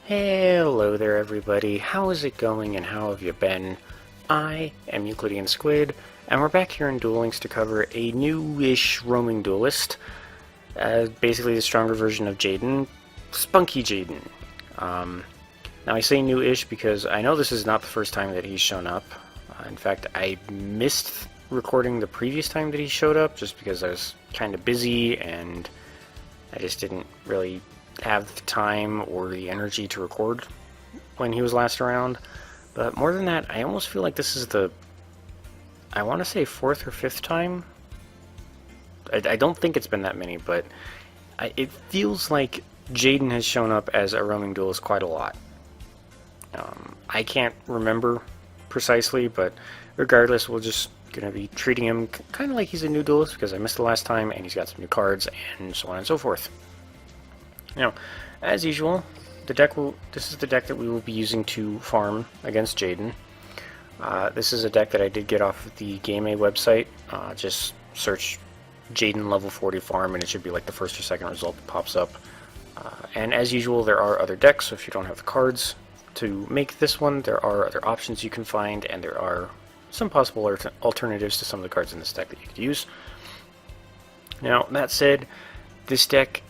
Hello there everybody, how is it going and how have you been? I am EuclideanSqd, and we're back here in Duel Links to cover a new-ish roaming duelist, basically the stronger version of Jaden, Spunky Jaden. Now I say new-ish because I know this is not the first time that he's shown up. In fact, I missed recording the previous time that he showed up just because I was kind of busy and I just didn't really have the time or the energy to record when he was last around. But more than that, I almost feel like this is the, I want to say fourth or fifth time. I don't think it's been that many, but it feels like Jaden has shown up as a roaming duelist quite a lot. I can't remember precisely, but regardless, we're just going to be treating him kind of like he's a new duelist because I missed the last time and he's got some new cards and so on and so forth. Now, as usual, this is the deck that we will be using to farm against Jaden. This is a deck that I did get off of the Game A website. Just search Jaden level 40 farm and it should be like the first or second result that pops up. And as usual, there are other decks, so if you don't have the cards to make this one, there are other options you can find, and there are some possible alternatives to some of the cards in this deck that you could use. Now, that said, this deck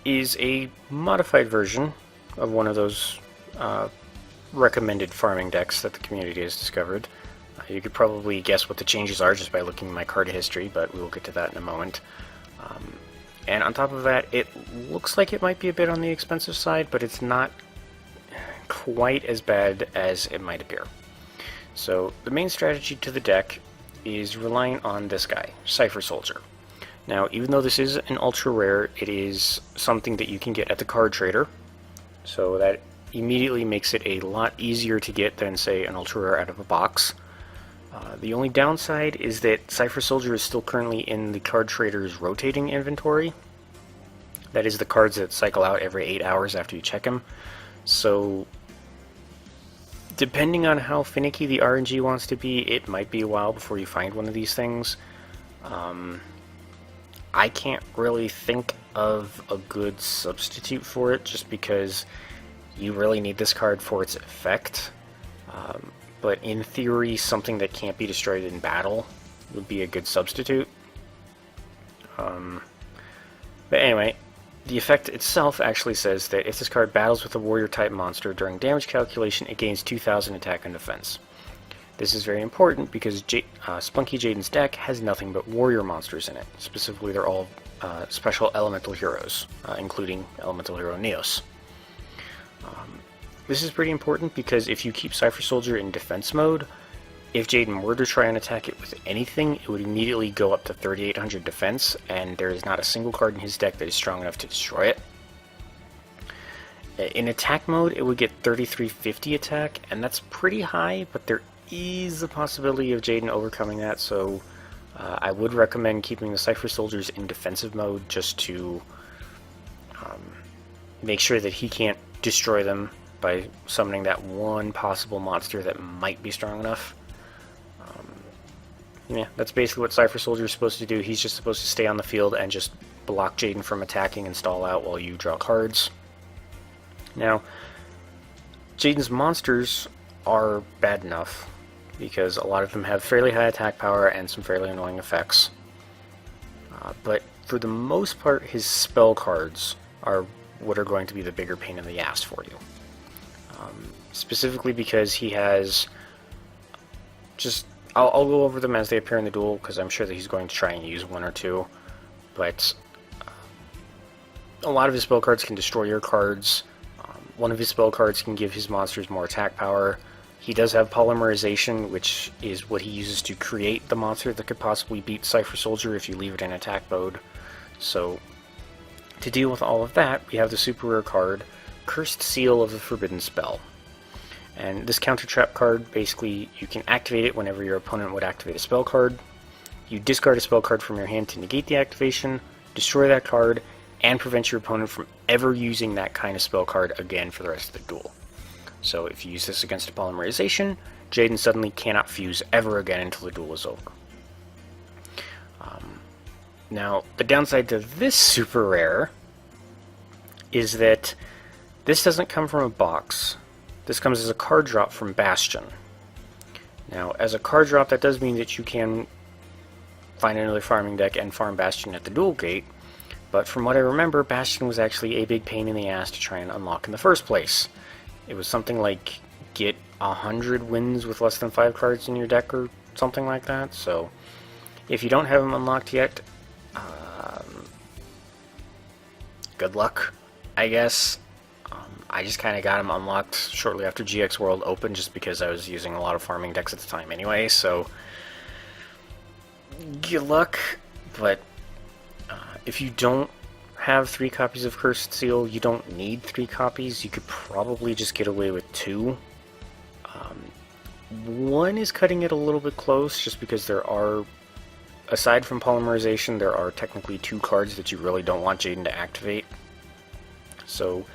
is a modified version of one of those recommended farming decks that the community has discovered. You could probably guess what the changes are just by looking at my card history, but we will get to that in a moment. And on top of that, it looks like it might be a bit on the expensive side, but it's not quite as bad as it might appear. So the main strategy to the deck is relying on this guy, Cipher Soldier. Now, even though this is an ultra rare, it is something that you can get at the card trader, so that immediately makes it a lot easier to get than, say, an ultra rare out of a box. The only downside is that Cipher Soldier is still currently in the card trader's rotating inventory. That is the cards that cycle out every 8 hours after you check them. So, depending on how finicky the RNG wants to be, it might be a while before you find one of these things. I can't really think of a good substitute for it, just because you really need this card for its effect. But in theory, something that can't be destroyed in battle would be a good substitute. But anyway, the effect itself actually says that if this card battles with a warrior-type monster during damage calculation, it gains 2,000 attack and defense. This is very important because Spunky Jaden's deck has nothing but warrior monsters in it. Specifically, they're all special elemental heroes, including elemental hero Neos. This is pretty important because if you keep Cipher Soldier in defense mode, if Jaden were to try and attack it with anything, it would immediately go up to 3,800 defense, and there is not a single card in his deck that is strong enough to destroy it. In attack mode, it would get 3,350 attack, and that's pretty high, but there is a possibility of Jaden overcoming that, so I would recommend keeping the Cipher Soldiers in defensive mode just to make sure that he can't destroy them by summoning that one possible monster that might be strong enough. Yeah, that's basically what Cipher Soldier is supposed to do. He's just supposed to stay on the field and just block Jaden from attacking and stall out while you draw cards. Now, Jaden's monsters are bad enough because a lot of them have fairly high attack power and some fairly annoying effects. But for the most part, his spell cards are what are going to be the bigger pain in the ass for you. Specifically because he has just, I'll go over them as they appear in the duel because I'm sure that he's going to try and use one or two, but a lot of his spell cards can destroy your cards. One of his spell cards can give his monsters more attack power. He does have polymerization, which is what he uses to create the monster that could possibly beat Cipher Soldier if you leave it in attack mode. So, to deal with all of that, we have the super rare card, Cursed Seal of the Forbidden Spell. And this counter trap card, basically, you can activate it whenever your opponent would activate a spell card. You discard a spell card from your hand to negate the activation, destroy that card, and prevent your opponent from ever using that kind of spell card again for the rest of the duel. So if you use this against a polymerization, Jaden suddenly cannot fuse ever again until the duel is over. Now, the downside to this super rare is that This doesn't come from a box. This comes as a card drop from Bastion. Now, as a card drop, that does mean that you can find another farming deck and farm Bastion at the duel gate, but from what I remember, Bastion was actually a big pain in the ass to try and unlock in the first place. It was something like get 100 wins with less than 5 cards in your deck or something like that, so if you don't have them unlocked yet, good luck, I guess. I just kind of got them unlocked shortly after GX World opened just because I was using a lot of farming decks at the time anyway, so good luck. But if you don't have 3 copies of Cursed Seal, you don't need 3 copies. You could probably just get away with 2. 1 is cutting it a little bit close just because there are, aside from polymerization, there are technically 2 cards that you really don't want Jaden to activate. So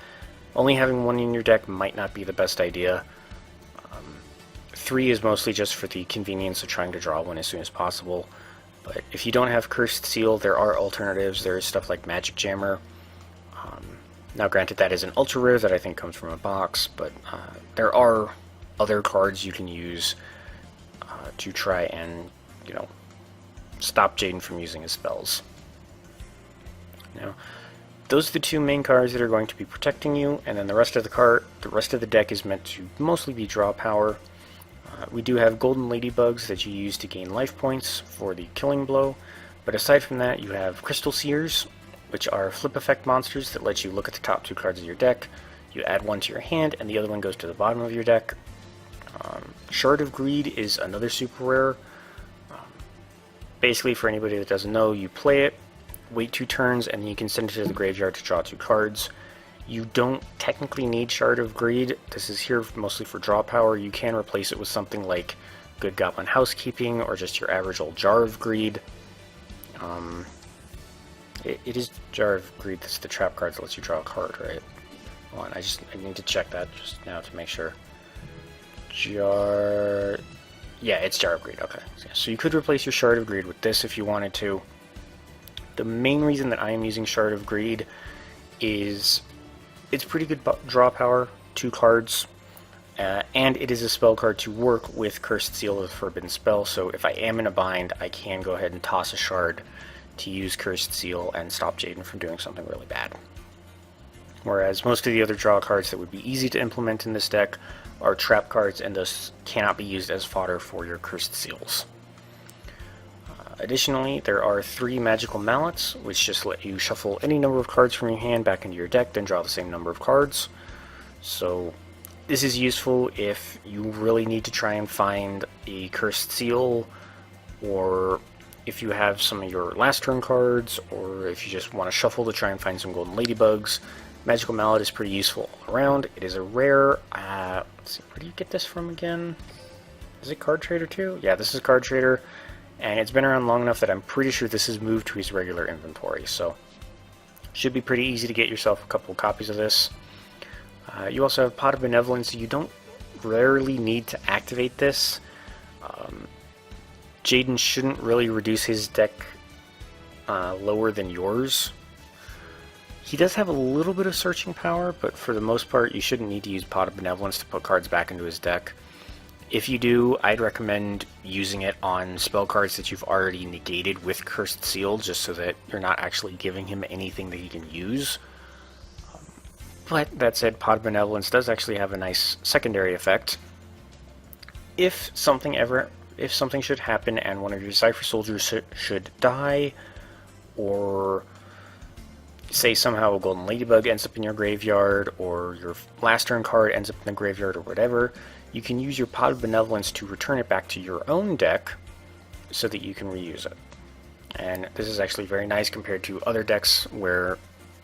only having 1 in your deck might not be the best idea. 3 is mostly just for the convenience of trying to draw 1 as soon as possible. But if you don't have Cursed Seal, there are alternatives. There is stuff like Magic Jammer. Now granted, that is an ultra rare that I think comes from a box, but there are other cards you can use to try and, you know, stop Jaden from using his spells. Now, those are the 2 main cards that are going to be protecting you, and then the rest of the deck is meant to mostly be draw power. We do have golden ladybugs that you use to gain life points for the killing blow, but aside from that, you have crystal seers, which are flip effect monsters that let you look at the top 2 cards of your deck. You add 1 to your hand, and the other one goes to the bottom of your deck. Shard of Greed is another super rare. Basically, for anybody that doesn't know, you play it, wait 2 turns, and then you can send it to the graveyard to draw 2 cards. You don't technically need Shard of Greed. This is here mostly for draw power. You can replace it with something like Good Goblin Housekeeping or just your average old Jar of Greed. It is Jar of Greed that's the trap card that lets you draw a card, right? Hold on, I need to check that just now to make sure. Yeah, it's Jar of Greed, okay. So you could replace your Shard of Greed with this if you wanted to. The main reason that I am using Shard of Greed is it's pretty good draw power, 2 cards, and it is a spell card to work with Cursed Seal of the Forbidden Spell, so if I am in a bind, I can go ahead and toss a Shard to use Cursed Seal and stop Jaden from doing something really bad. Whereas most of the other draw cards that would be easy to implement in this deck are trap cards and thus cannot be used as fodder for your Cursed Seals. Additionally, there are 3 magical mallets, which just let you shuffle any number of cards from your hand back into your deck, then draw the same number of cards. So this is useful if you really need to try and find a Cursed Seal, or if you have some of your last turn cards, or if you just want to shuffle to try and find some golden ladybugs. Magical Mallet is pretty useful all around. It is a rare. Let's see, where do you get this from again? Is it Card Trader too? Yeah, this is Card Trader. And it's been around long enough that I'm pretty sure this is moved to his regular inventory, so should be pretty easy to get yourself a couple of copies of this. You also have Pot of Benevolence. You don't rarely need to activate this. Jaden shouldn't really reduce his deck lower than yours. He does have a little bit of searching power, but for the most part you shouldn't need to use Pot of Benevolence to put cards back into his deck. If you do, I'd recommend using it on spell cards that you've already negated with Cursed Seal, just so that you're not actually giving him anything that he can use. But that said, Pot of Benevolence does actually have a nice secondary effect. If something should happen and one of your Cipher soldiers should die, or say somehow a golden ladybug ends up in your graveyard, or your last turn card ends up in the graveyard, or whatever, you can use your Pot of Benevolence to return it back to your own deck so that you can reuse it. And this is actually very nice compared to other decks where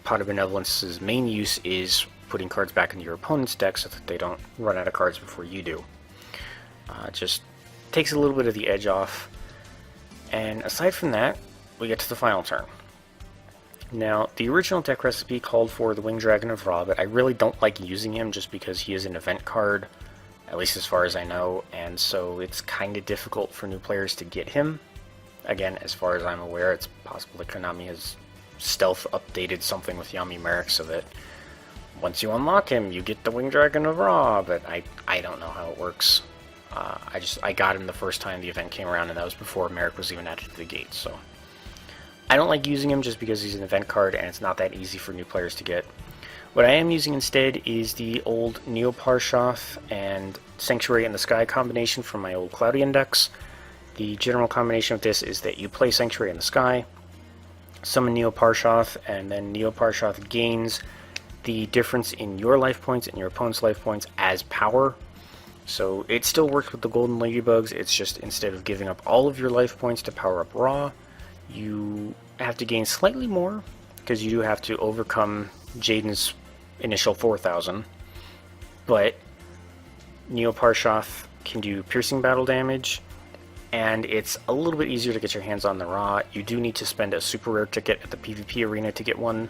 Pot of Benevolence's main use is putting cards back into your opponent's deck so that they don't run out of cards before you do. Just takes a little bit of the edge off. And aside from that, we get to the final turn. Now, the original deck recipe called for the Winged Dragon of Ra, but I really don't like using him just because he is an event card, at least as far as I know, and so it's kind of difficult for new players to get him. Again, as far as I'm aware, it's possible that Konami has stealth updated something with Yami Merrick so that once you unlock him, you get the Winged Dragon of Ra, but I don't know how it works. I got him the first time the event came around, and that was before Merrick was even added to the gate, so... I don't like using him just because he's an event card, and it's not that easy for new players to get. What I am using instead is the old Neo-Parshoth and Sanctuary in the Sky combination from my old Euclidean decks. The general combination of this is that you play Sanctuary in the Sky, summon Neo-Parshoth, and then Neo-Parshoth gains the difference in your life points and your opponent's life points as power. So it still works with the Golden Ladybugs, it's just instead of giving up all of your life points to power up Ra, you have to gain slightly more, because you do have to overcome Jaden's initial 4,000, but Neo-Parshoth can do piercing battle damage, and it's a little bit easier to get your hands on the Ra. You do need to spend a super rare ticket at the PvP arena to get one,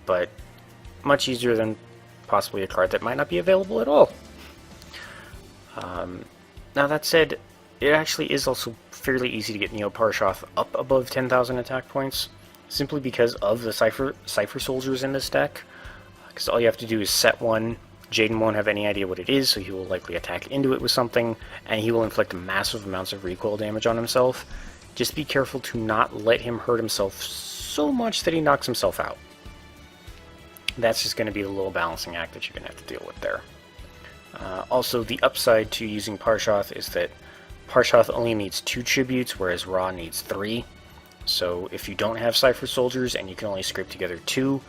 but much easier than possibly a card that might not be available at all. Now that said, it actually is also fairly easy to get Neo-Parshoth up above 10,000 attack points, simply because of the Cipher soldiers in this deck. Because all you have to do is set one, Jaden won't have any idea what it is, so he will likely attack into it with something, and he will inflict massive amounts of recoil damage on himself. Just be careful to not let him hurt himself so much that he knocks himself out. That's just going to be the little balancing act that you're going to have to deal with there. Also, the upside to using Parshoth is that Parshoth only needs 2 tributes, whereas Ra needs 3. So if you don't have Cipher soldiers and you can only scrape together 2,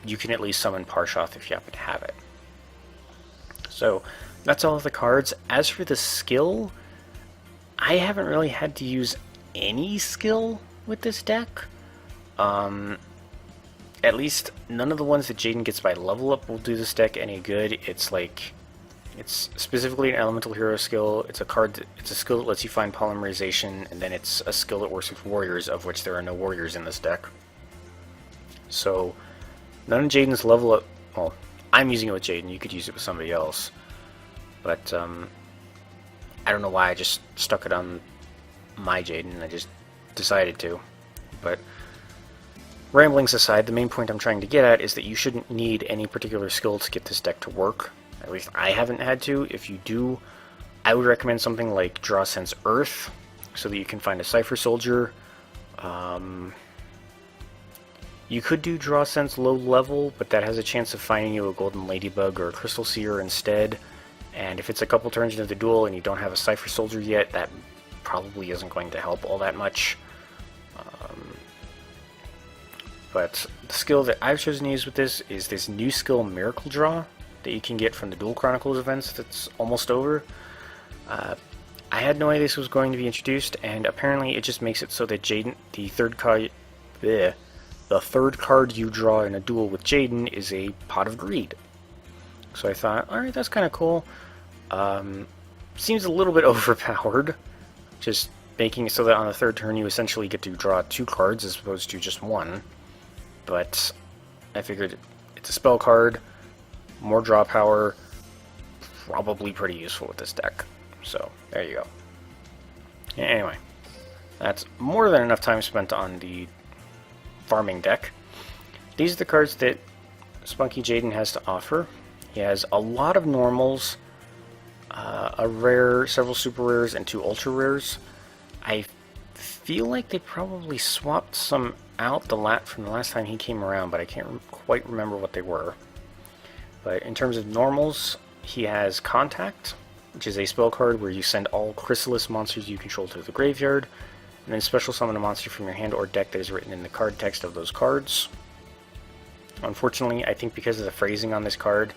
you can at least summon Parshoth if you happen to have it. So that's all of the cards. As for the skill, I haven't really had to use any skill with this deck. At least none of the ones that Jaden gets by level up will do this deck any good. It's specifically an elemental hero skill. It's a skill that lets you find polymerization, and then it's a skill that works with warriors, of which there are no warriors in this deck. So none of Jaden's level up. Well, I'm using it with Jaden. You could use it with somebody else, but I don't know why I just stuck it on my Jaden. I just decided to. But ramblings aside, the main point I'm trying to get at is that you shouldn't need any particular skill to get this deck to work. At least I haven't had to. If you do, I would recommend something like Draw Sense Earth, so that you can find a Cipher Soldier. You could do Draw Sense low level, but that has a chance of finding you a Golden Ladybug or a Crystal Seer instead. And if it's a couple turns into the duel and you don't have a Cipher Soldier yet, that probably isn't going to help all that much. But the skill that I've chosen to use with this is this new skill, Miracle Draw, that you can get from the Duel Chronicles events that's almost over. I had no idea this was going to be introduced, and apparently it just makes it so that Jaden, the third card you draw in a duel with Jaden is a Pot of Greed. So I thought, alright, that's kind of cool. Seems a little bit overpowered, just making it so that on the third turn you essentially get to draw 2 cards as opposed to just 1. But I figured it's a spell card, more draw power, probably pretty useful with this deck. So, there you go. Anyway, that's more than enough time spent on the farming deck. These are the cards that Spunky Jaden has to offer. He has a lot of normals, a rare, several super rares, and 2 ultra rares. I feel like they probably swapped some out from the last time he came around, but I can't quite remember what they were. But in terms of normals, he has Contact, which is a spell card where you send all Chrysalis monsters you control to the graveyard, and then special summon a monster from your hand or deck that is written in the card text of those cards. Unfortunately, I think because of the phrasing on this card,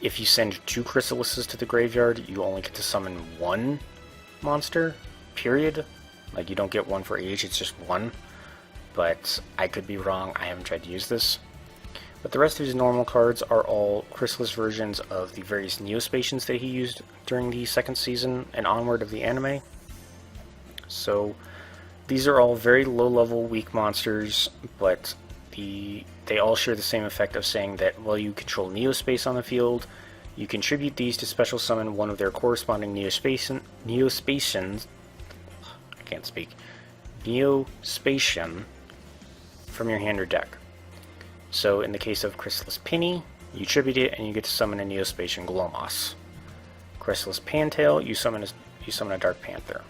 if you send 2 Chrysalises to the graveyard, you only get to summon 1 monster, period. Like, you don't get 1 for each, it's just 1. But I could be wrong, I haven't tried to use this. But the rest of his normal cards are all Chrysalis versions of the various Neospatians that he used during the 2nd season and onward of the anime. So these are all very low-level weak monsters, but they all share the same effect of saying that while you control Neospace on the field, you contribute these to special summon one of their corresponding Neospatians, I can't speak, Neospatian from your hand or deck. So in the case of Chrysalis Penny, you tribute it, and you get to summon a Neospatian Glomos. Chrysalis Pantail, you summon a Dark Panther.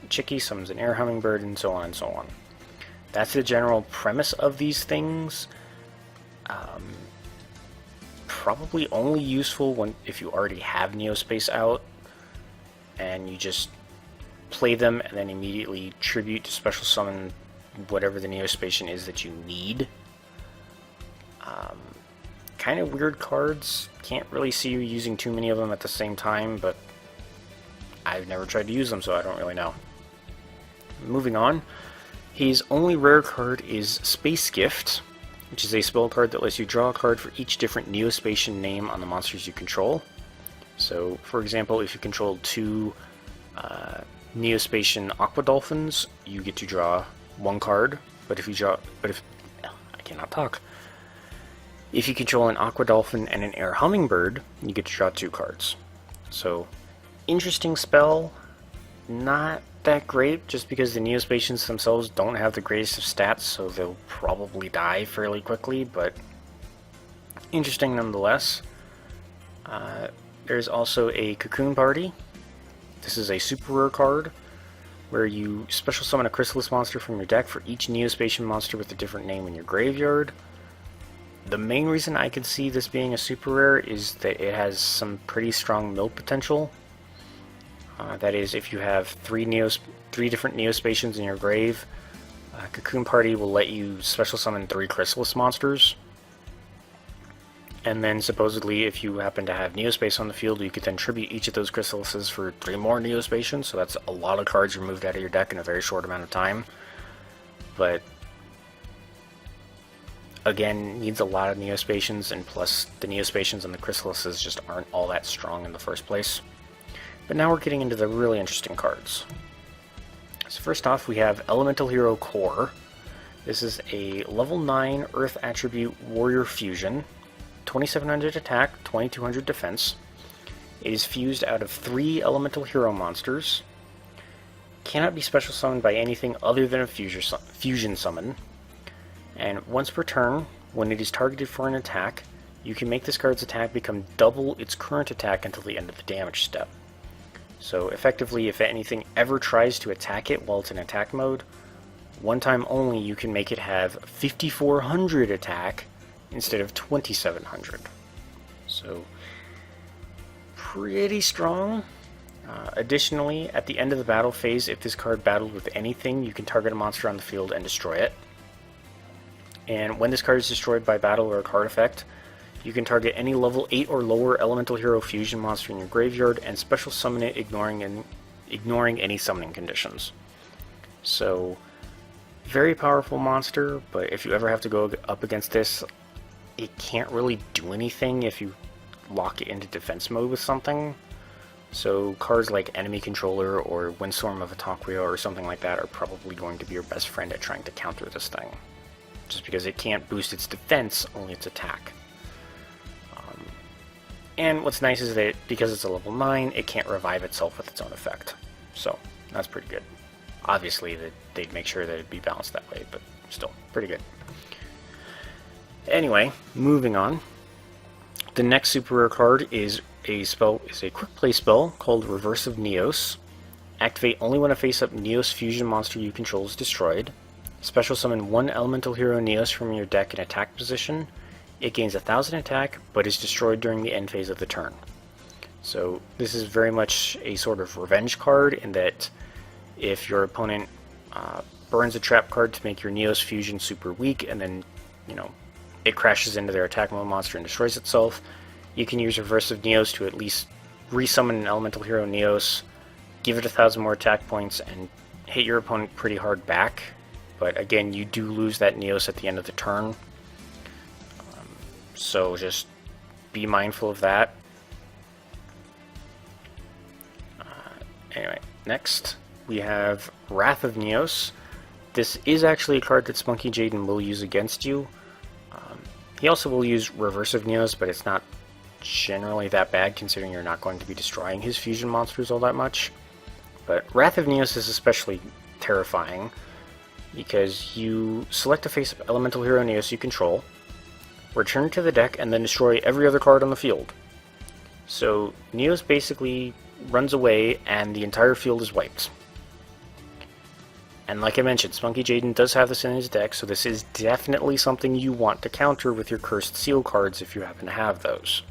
Chicky summons an Air Hummingbird, and so on and so on. That's the general premise of these things. Probably only useful if you already have Neospace out, and you just play them and then immediately tribute to special summon whatever the Neospatian is that you need. Kind of weird cards. Can't really see you using too many of them at the same time, but I've never tried to use them, so I don't really know. Moving on, his only rare card is Space Gift, which is a spell card that lets you draw a card for each different Neospatian name on the monsters you control. So, for example, if you control 2 Neospatian Aqua Dolphins, you get to draw 1 card. If you control an Aqua Dolphin and an Air Hummingbird, you get to draw 2 cards. So, interesting spell. Not that great, just because the Neospatians themselves don't have the greatest of stats, so they'll probably die fairly quickly, but interesting nonetheless. There's also a Cocoon Party. This is a super rare card, where you special summon a Chrysalis monster from your deck for each Neospatian monster with a different name in your graveyard. The main reason I could see this being a super rare is that it has some pretty strong mill potential. That is, if you have 3 different Neospatians in your grave, Cocoon Party will let you special summon 3 Chrysalis monsters. And then supposedly, if you happen to have Neospace on the field, you could then tribute each of those Chrysalises for 3 more Neospatians, so that's a lot of cards removed out of your deck in a very short amount of time. But again, needs a lot of Neospatians, and plus the Neospatians and the Chrysalises just aren't all that strong in the first place. But now we're getting into the really interesting cards. So first off, we have Elemental Hero Core. This is a level 9 Earth Attribute Warrior Fusion. 2700 attack, 2200 defense. It is fused out of 3 Elemental Hero monsters. Cannot be special summoned by anything other than a fusion summon. And once per turn, when it is targeted for an attack, you can make this card's attack become double its current attack until the end of the damage step. So effectively, if anything ever tries to attack it while it's in attack mode, one time only you can make it have 5400 attack instead of 2700. So, pretty strong. Additionally, at the end of the battle phase, if this card battled with anything, you can target a monster on the field and destroy it. And when this card is destroyed by battle or a card effect, you can target any level 8 or lower Elemental Hero Fusion monster in your graveyard and special summon it, ignoring any summoning conditions. So, very powerful monster, but if you ever have to go up against this, it can't really do anything if you lock it into defense mode with something. So cards like Enemy Controller or Windstorm of Itaquia or something like that are probably going to be your best friend at trying to counter this thing. Just because it can't boost its defense, only its attack. And what's nice is that because it's a level 9, it can't revive itself with its own effect. So, that's pretty good. Obviously, they'd make sure that it'd be balanced that way, but still, pretty good. Anyway, moving on. The next super rare card is a quick play spell called Reverse of Neos. Activate only when a face-up Neos fusion monster you control is destroyed. Special summon 1 Elemental Hero Neos from your deck in attack position. It gains 1000 attack, but is destroyed during the end phase of the turn. So this is very much a sort of revenge card in that if your opponent burns a trap card to make your Neos fusion super weak, and then, it crashes into their attack mode monster and destroys itself, you can use Reverse of Neos to at least resummon an Elemental Hero Neos, give it 1000 more attack points, and hit your opponent pretty hard back. But again, you do lose that Neos at the end of the turn. So just be mindful of that. Anyway, next we have Wrath of Neos. This is actually a card that Spunky Jaden will use against you. He also will use Reverse of Neos, but it's not generally that bad considering you're not going to be destroying his fusion monsters all that much. But Wrath of Neos is especially terrifying because you select a face-up Elemental Hero Neos you control. return to the deck, and then destroy every other card on the field. So Neos basically runs away and the entire field is wiped. And like I mentioned, Spunky Jaden does have this in his deck, so this is definitely something you want to counter with your Cursed Seal cards if you happen to have those.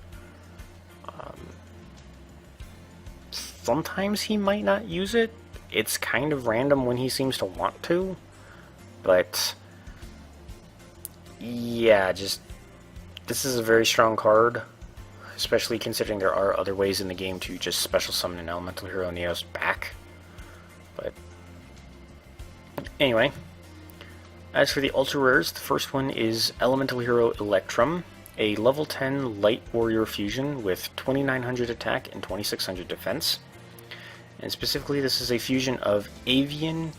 Sometimes he might not use it. It's kind of random when he seems to want to, but yeah, just this is a very strong card, especially considering there are other ways in the game to just special summon an Elemental Hero Neos back. But anyway, as for the ultra rares, the first one is Elemental Hero Electrum, a level 10 light warrior fusion with 2900 attack and 2600 defense. And specifically, this is a fusion of Avian,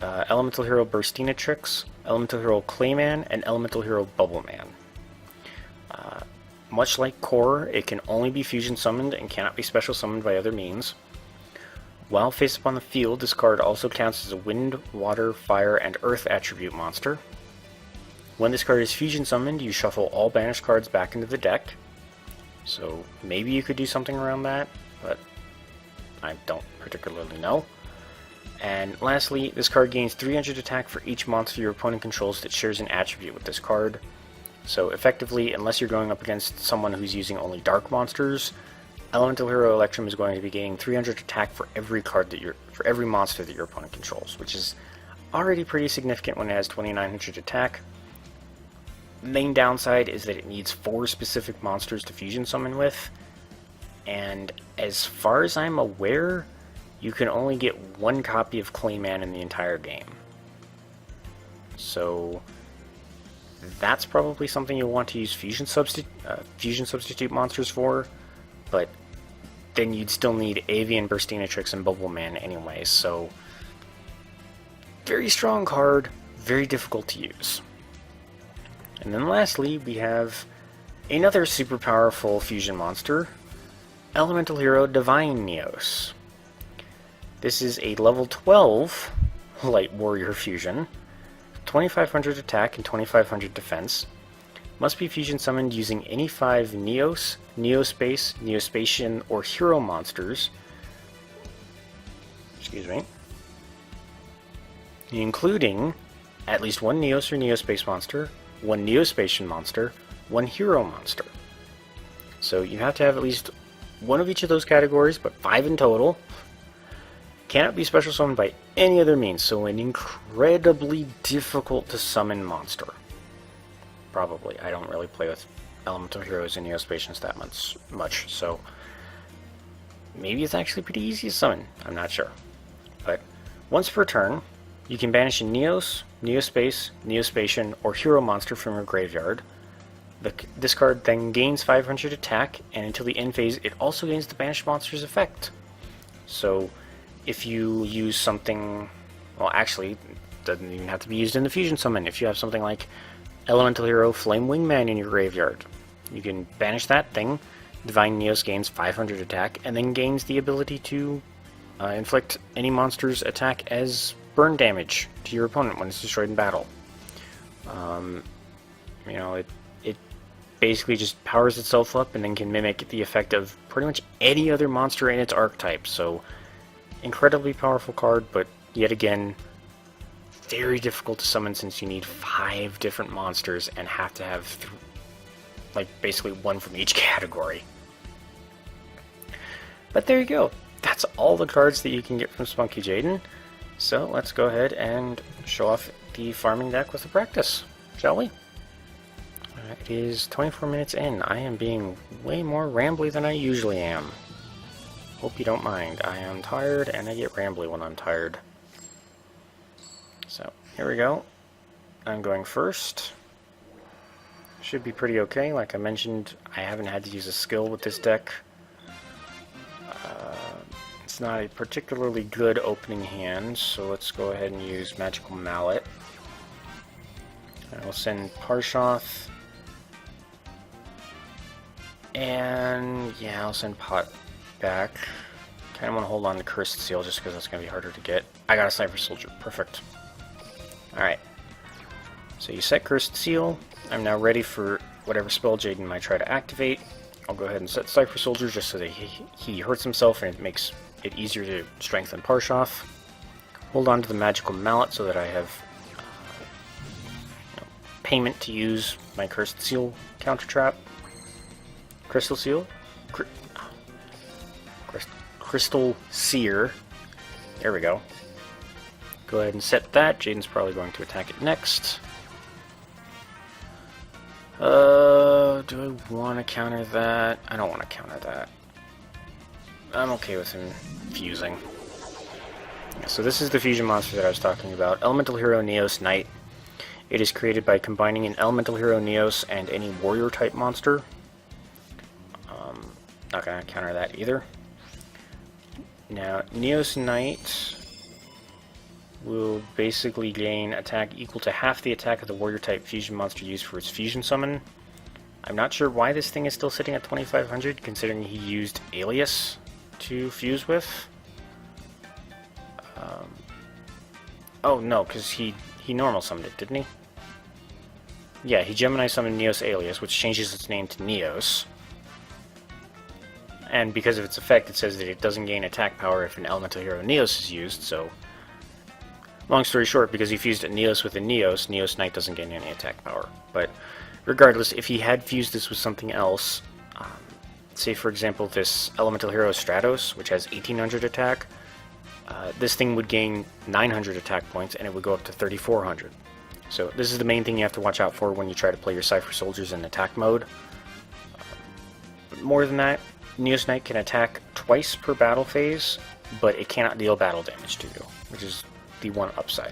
Elemental Hero Burstinatrix, Elemental Hero Clayman, and Elemental Hero Bubbleman. Much like Core, it can only be fusion summoned and cannot be special summoned by other means. While face up on the field, this card also counts as a Wind, Water, Fire, and Earth attribute monster. When this card is fusion summoned, you shuffle all banished cards back into the deck. So maybe you could do something around that, but I don't particularly know. And lastly, this card gains 300 attack for each monster your opponent controls that shares an attribute with this card. So effectively, unless you're going up against someone who's using only dark monsters, Elemental Hero Electrum is going to be gaining 300 attack for every card that for every monster that your opponent controls, which is already pretty significant when it has 2900 attack. Main downside is that it needs 4 specific monsters to fusion summon with, and as far as I'm aware, you can only get 1 copy of Clayman in the entire game. So that's probably something you'll want to use fusion substitute monsters for, but then you'd still need Avian, Burstinatrix, and Bubbleman anyway, so very strong card, very difficult to use. And then lastly, we have another super powerful fusion monster, Elemental Hero Divine Neos. This is a level 12 Light Warrior fusion, 2500 attack and 2500 defense. Must be fusion summoned using any 5 Neos, Neospace, Neospatian, or Hero monsters. Excuse me. Including at least 1 Neos or Neospace monster, 1 Neospatian monster, 1 Hero monster. So you have to have at least 1 of each of those categories, but 5 in total. Cannot be special summoned by any other means, so an incredibly difficult to summon monster. Probably. I don't really play with Elemental Heroes and Neospatians that much, so maybe it's actually pretty easy to summon. I'm not sure. But once per turn, you can banish a Neos, Neospace, Neospatian, or Hero monster from your graveyard. This card then gains 500 attack, and until the end phase, it also gains the banished monster's effect. So if you use something, well actually, it doesn't even have to be used in the fusion summon. If you have something like Elemental Hero Flame Wingman in your graveyard, you can banish that thing, Divine Neos gains 500 attack, and then gains the ability to inflict any monster's attack as burn damage to your opponent when it's destroyed in battle. You know, it basically just powers itself up and then can mimic the effect of pretty much any other monster in its archetype. So incredibly powerful card, but yet again very difficult to summon since you need 5 different monsters and have to have like basically 1 from each category. But there you go. That's all the cards that you can get from Spunky Jaden. So let's go ahead and show off the farming deck with a practice, shall we? It is 24 minutes in. I am being way more rambly than I usually am. Hope you don't mind. I am tired and I get rambly when I'm tired. So here we go. I'm going first. Should be pretty okay. Like I mentioned, I haven't had to use a skill with this deck. It's not a particularly good opening hand, so let's go ahead and use Magical Mallet. I will send Parshoth. And yeah, I'll send Pot back. Kinda wanna hold on to Cursed Seal just because that's gonna be harder to get. I got a Cipher Soldier, perfect. Alright. So you set Cursed Seal. I'm now ready for whatever spell Jaden might try to activate. I'll go ahead and set Cipher Soldier just so that he hurts himself and it makes it easier to strengthen Parshoth. Hold on to the magical mallet so that I have payment to use my Cursed Seal counter trap. Crystal Seal? Crystal Seer. There we go. Go ahead and set that. Jaden's probably going to attack it next. Do I want to counter that? I don't want to counter that. I'm okay with him fusing. So this is the fusion monster that I was talking about. Elemental Hero Neos Knight. It is created by combining an Elemental Hero Neos and any warrior type monster. Not going to counter that either. Now, Neos Knight will basically gain attack equal to half the attack of the warrior type fusion monster used for its fusion summon. I'm not sure why this thing is still sitting at 2500, considering he used Alias to fuse with. Oh no, because he normal summoned it, didn't he? Yeah, he Gemini summoned Neos Alias, which changes its name to Neos. And because of its effect, it says that it doesn't gain attack power if an Elemental Hero Neos is used, so... Long story short, because he fused a Neos with a Neos, Neos Knight doesn't gain any attack power. But regardless, if he had fused this with something else, say for example this Elemental Hero Stratos, which has 1800 attack, this thing would gain 900 attack points and it would go up to 3400. So this is the main thing you have to watch out for when you try to play your Cipher Soldiers in attack mode. More than that, Neos Knight can attack twice per battle phase, but it cannot deal battle damage to you, which is the one upside.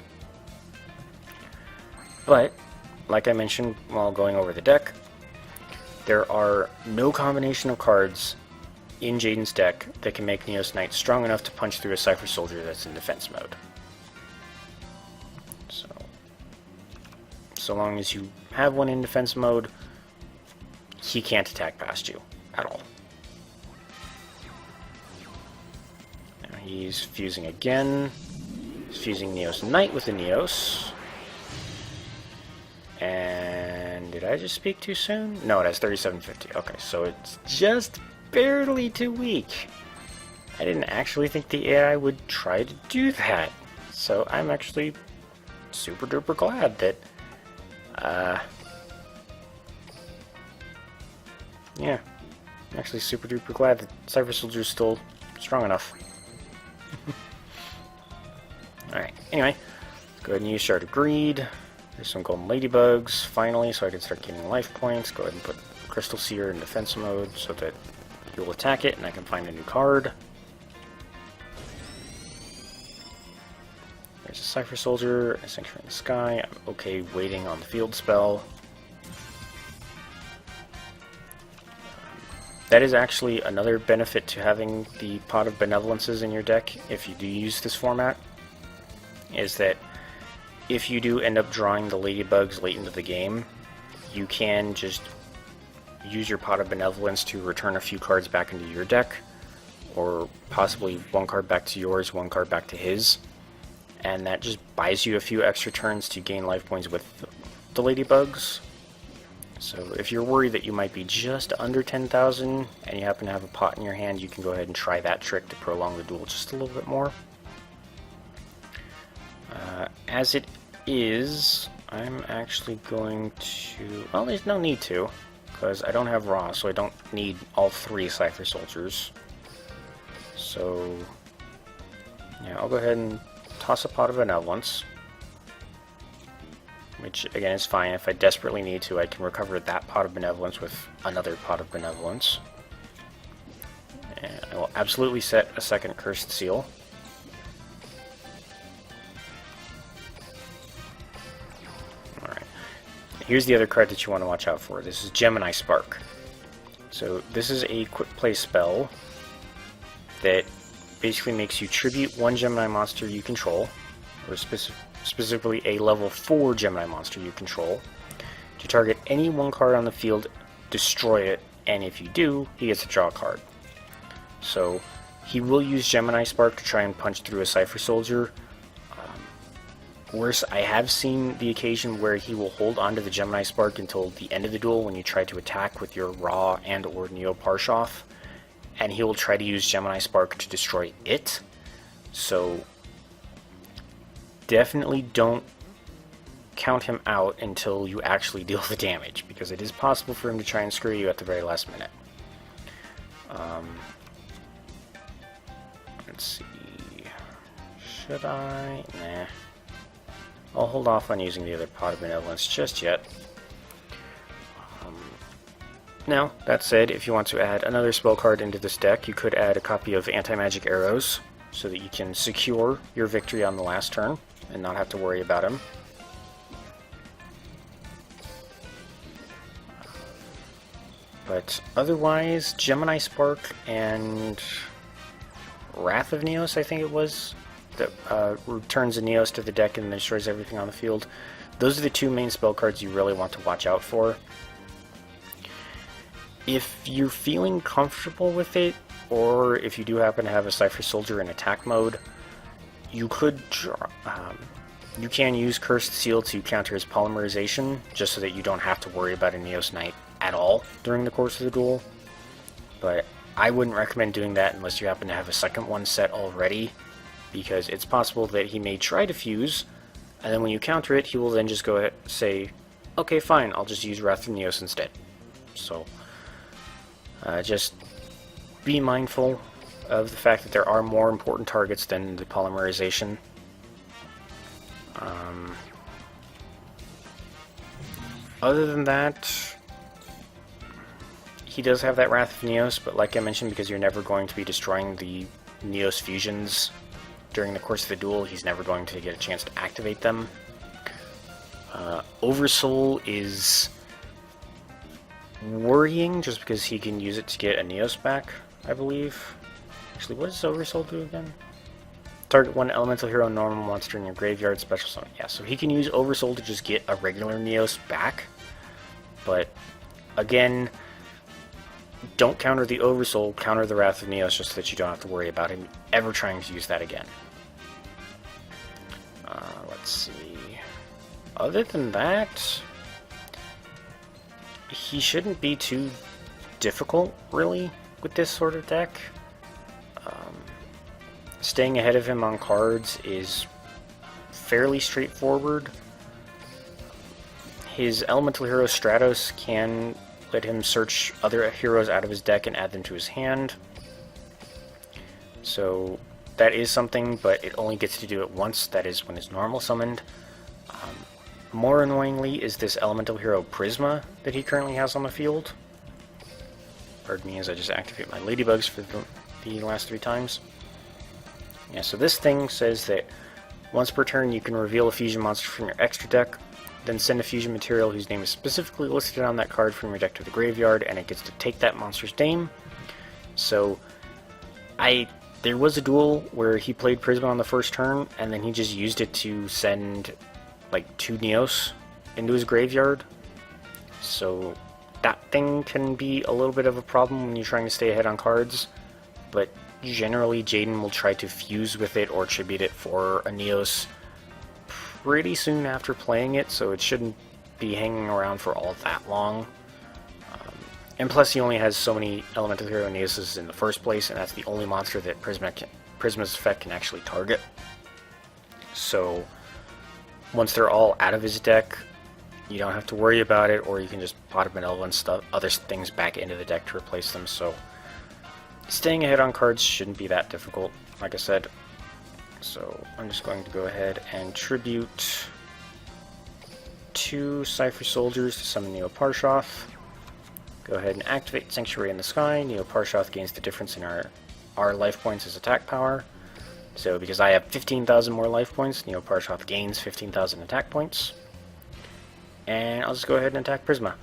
But, like I mentioned while going over the deck, there are no combination of cards in Jaden's deck that can make Neos Knight strong enough to punch through a Cipher Soldier that's in defense mode. So long as you have one in defense mode, he can't attack past you at all. Now he's fusing again. He's fusing Neos Knight with the Neos. And did I just speak too soon? No, it has 3750. Okay, so it's just barely too weak. I didn't actually think the AI would try to do that. So I'm actually super duper glad that yeah, I'm actually super duper glad that Cipher Soldier is still strong enough. Alright, anyway, let's go ahead and use Shard of Greed. There's some golden ladybugs, finally, so I can start gaining life points. Go ahead and put Crystal Seer in defense mode so that you'll attack it and I can find a new card. There's a Cipher Soldier, a Sanctuary in the Sky. I'm okay waiting on the field spell. That is actually another benefit to having the Pot of Benevolences in your deck, if you do use this format, is that if you do end up drawing the ladybugs late into the game, you can just use your Pot of Benevolence to return a few cards back into your deck, or possibly one card back to yours, one card back to his, and that just buys you a few extra turns to gain life points with the ladybugs. So if you're worried that you might be just under 10,000 and you happen to have a pot in your hand, you can go ahead and try that trick to prolong the duel just a little bit more. As it is, I'm actually going to... Well, there's no need to, because I don't have Raw, so I don't need all three Cipher Soldiers. So, yeah, I'll go ahead and toss a Pot of Benevolence. Which, again, is fine. If I desperately need to, I can recover that Pot of Benevolence with another Pot of Benevolence. And I will absolutely set a second Cursed Seal. Alright. Here's the other card that you want to watch out for. This is Gemini Spark. So, this is a quick play spell that basically makes you tribute one Gemini monster you control, or specifically a level 4 Gemini monster you control, to target any one card on the field, destroy it, and if you do, he gets to draw a card. So he will use Gemini Spark to try and punch through a Cipher Soldier. Worse, I have seen the occasion where he will hold onto the Gemini Spark until the end of the duel when you try to attack with your Ra and or Neo Parshoth, and he will try to use Gemini Spark to destroy it. So definitely don't count him out until you actually deal the damage, because it is possible for him to try and screw you at the very last minute. Let's see. Should I? Nah. I'll hold off on using the other Pot of Benevolence just yet. Now, that said, if you want to add another spell card into this deck, you could add a copy of Anti-Magic Arrows, so that you can secure your victory on the last turn, and not have to worry about him. But otherwise, Gemini Spark and Wrath of Neos, I think it was, that returns a Neos to the deck and destroys everything on the field. Those are the two main spell cards you really want to watch out for. If you're feeling comfortable with it, or if you do happen to have a Cipher Soldier in attack mode, you could you can use Cursed Seal to counter his polymerization, just so that you don't have to worry about a Neos Knight at all during the course of the duel. But I wouldn't recommend doing that unless you happen to have a second one set already, because it's possible that he may try to fuse, and then when you counter it, he will then just go ahead and say, okay, fine, I'll just use Wrath of Neos instead. So just be mindful of the fact that there are more important targets than the polymerization. Other than that, he does have that Wrath of Neos, but like I mentioned, because you're never going to be destroying the Neos fusions during the course of the duel, he's never going to get a chance to activate them. Oversoul is worrying, just because he can use it to get a Neos back, I believe. Actually, what does Oversoul do again? Target one elemental hero normal monster in your graveyard, special summon. Yeah, so he can use Oversoul to just get a regular Neos back. But, again, don't counter the Oversoul, counter the Wrath of Neos, just so that you don't have to worry about him ever trying to use that again. Let's see. Other than that, he shouldn't be too difficult, really, with this sort of deck. Staying ahead of him on cards is fairly straightforward. His elemental hero Stratos can let him search other heroes out of his deck and add them to his hand. So that is something, but it only gets to do it once, that is when it's normal summoned. More annoyingly is this elemental hero Prisma that he currently has on the field. Pardon me as I just activate my ladybugs for the last 3 times. Yeah, so this thing says that once per turn you can reveal a fusion monster from your extra deck, then send a fusion material whose name is specifically listed on that card from your deck to the graveyard, and it gets to take that monster's name. So, there was a duel where he played Prisma on the first turn, and then he just used it to send, like, 2 Neos into his graveyard. So, that thing can be a little bit of a problem when you're trying to stay ahead on cards, but generally Jaden will try to fuse with it or tribute it for a Neos pretty soon after playing it, so it shouldn't be hanging around for all that long. And plus he only has so many elemental hero Neoses in the first place, and that's the only monster that Prisma's effect can actually target. So once they're all out of his deck, you don't have to worry about it, or you can just pot of Benevolence stuff, other things back into the deck to replace them. So staying ahead on cards shouldn't be that difficult, like I said. So I'm just going to go ahead and tribute 2 Cipher Soldiers to summon Neo Parshoth. Go ahead and activate Sanctuary in the Sky. Neo Parshoth gains the difference in our life points as attack power. So because I have 15,000 more life points, Neo Parshoth gains 15,000 attack points. And I'll just go ahead and attack Prisma.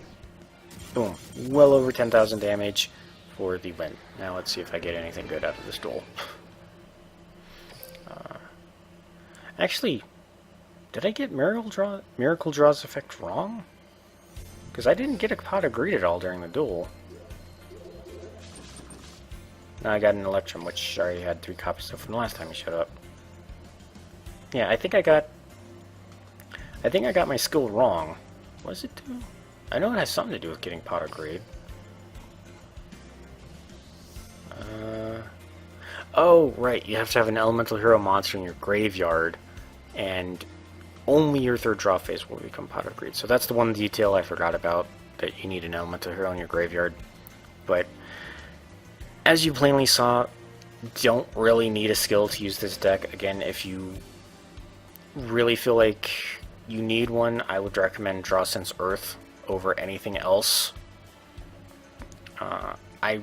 Boom. Well over 10,000 damage for the win. Now let's see if I get anything good out of this duel. Actually, did I get Miracle Draw's effect wrong? Because I didn't get a Pot of Greed at all during the duel. Now I got an Electrum, which I already had 3 copies of from the last time he showed up. Yeah, I think I got I think I got my skill wrong. What does it do? I know it has something to do with getting pot upgrade. Oh, right. You have to have an elemental hero monster in your graveyard, and only your third draw phase will become pot upgrade. So that's the one detail I forgot about, that you need an elemental hero in your graveyard. But as you plainly saw, don't really need a skill to use this deck. Again, if you really feel like you need one, I would recommend Draw Sense Earth over anything else. I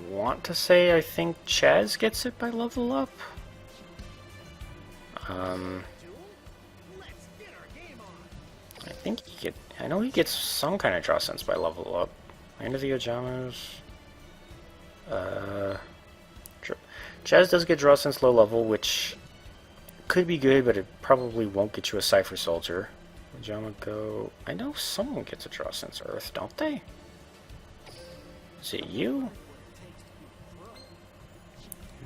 want to say I think Chaz gets it by level up. I think I know he gets some kind of Draw Sense by level up. Land of the Ojamas. Chaz does get Draw Sense low level, which could be good, but it probably won't get you a Cipher Soldier. Ojama go. I know someone gets a Draw Sense Earth, don't they? Is it you?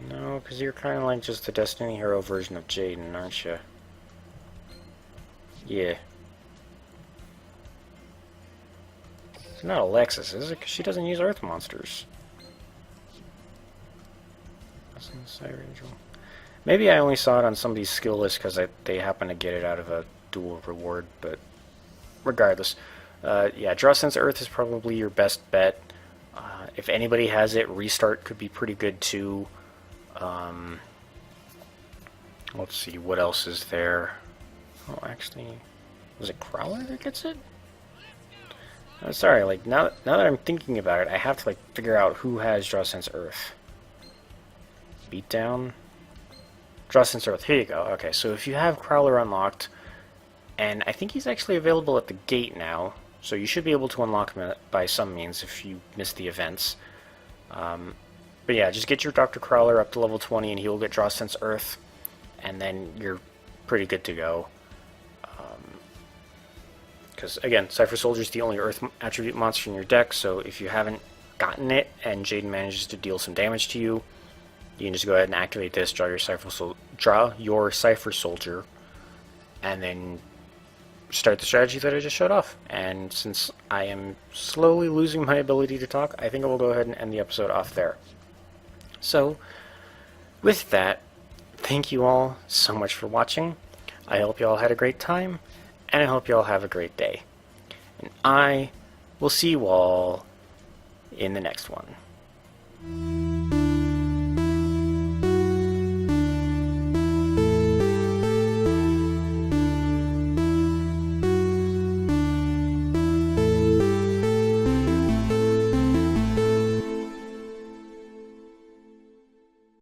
No, because you're kind of like just the Destiny Hero version of Jaden, aren't you? Yeah. It's not Alexis, is it? Because she doesn't use Earth monsters. Maybe I only saw it on somebody's skill list because they happen to get it out of a dual reward, but regardless. Yeah, Draw Sense Earth is probably your best bet. If anybody has it, Restart could be pretty good too. Let's see, what else is there? Oh, actually, was it Crowler that gets it? I'm sorry, like, now that I'm thinking about it, I have to, like, figure out who has Draw Sense Earth. Beatdown? Draw Sense Earth, here you go. Okay, so if you have Crowler unlocked, and I think he's actually available at the gate now, so you should be able to unlock him by some means if you miss the events. But yeah, just get your Dr. Crowler up to level 20 and he will get Draw Sense Earth, and then you're pretty good to go. Because, again, Cipher Soldier is the only Earth attribute monster in your deck, so if you haven't gotten it and Jaden manages to deal some damage to you, you can just go ahead and activate this, draw your Cipher Soldier, and then start the strategy that I just showed off. And since I am slowly losing my ability to talk, I think I will go ahead and end the episode off there. So, with that, thank you all so much for watching. I hope you all had a great time, and I hope you all have a great day. And I will see you all in the next one.